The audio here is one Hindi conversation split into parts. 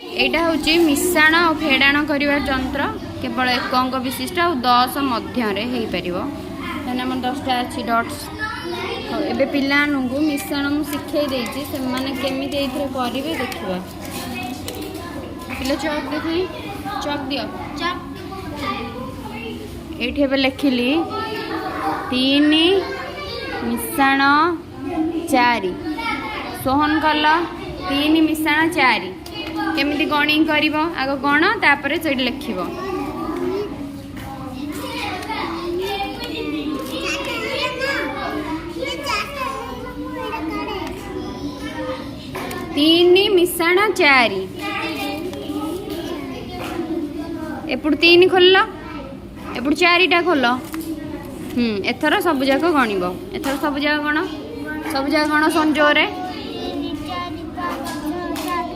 यहाँ हूँ मिश्रण और फेड़ाण कर जंत्र केवल 1 अंक विशिष्ट और 10 मध्य आम 10टा अच्छी डट्स एबे पिलानू मिश्रण मुझे शिखे देती से केमी करेंगे देखा पिला चक देख चक दियो ये लिखिली 3 मिश्रण 4 सोहन कल 3 मिश्रण 4 केमिति गणी कर आग गण तापर से लिख 3 मिश्रण 4 एपड़ 3 खोल एपड़ 4टा खोल एथर सब जाक गणब एथर सब जाक गण संजोरे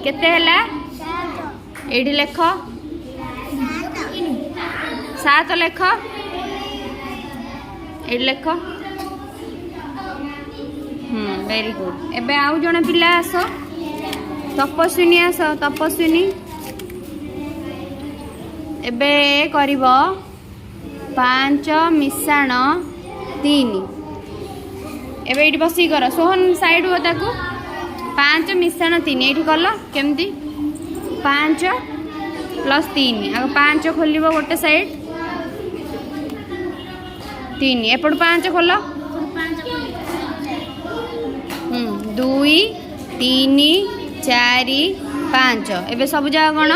केते हला एठी लेख 7 लेख एठी लेख वेरी गुड एबे आउ जण पिला आस तपस्विनी आस तपस्विनी एबे करिवो 5 मिश्रण 3 एबे एठी बसी कर सोहन साइड हो ताकू 5 मिश्रण 3 ये कल केमती 5 + 3 आग 5 खोल गोटे साइड 3 एपट 5 खोल 2 3 4 5 एबे सब जगह गण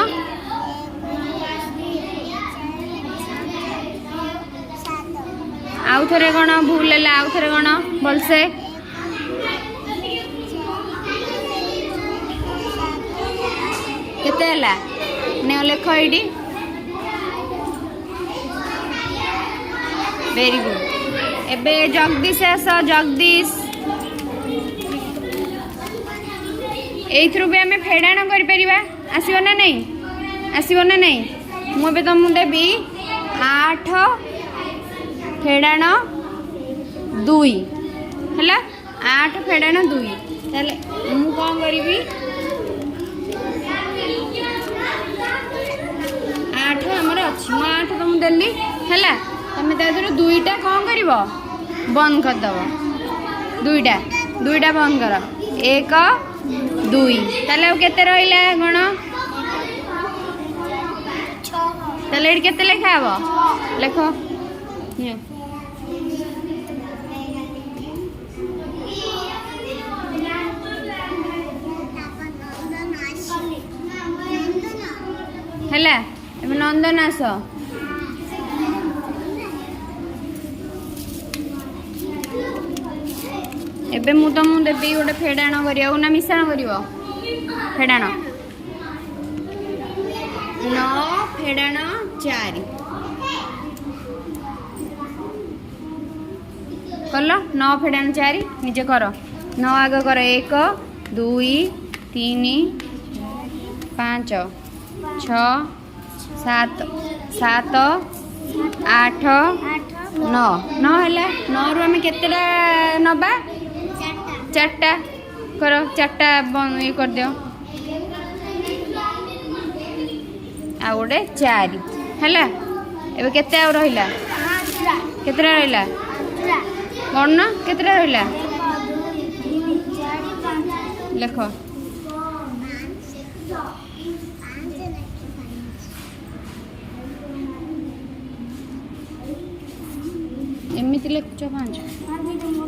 आउ थे गण भूल है आउ थे गण भलसे केते हला ने लेख एडी वेरी गुड एबे जगदीश आस जगदीश एथरु भी आम फेड़ाण कर आसो ना नहीं आसो ना नहीं मुझे तुमको देवी 8 फेड़ाण 2 है 8 फेड़ाण 2 ताले मु कौन करी 8 आमर अच्छी मु 8 तुमको देली है तुम तर 2टा कौन कर बंद करदेव 2टा बंद कर 1 2 ताले केते रहिला गण ताले केते लेखा हबो लेख है नंदन आस एबे मु तुमको देवी गोटे फेड़ाण कर मिश्रण कर फेड़ाण 9 फेड़ाण 4 कल 9 फेड़ाण 4 निजे कर 9 आग कर 1 2 3 5 6 7 7 8 9 9 है 9 रु आम केतेटा नबा 4टा कर 4टा ये कर दियो आ गोटे 4 है एबे केते आ रहिला केतेटा रहिला गण केतेटा रहिला लेख एमती लिखुच 5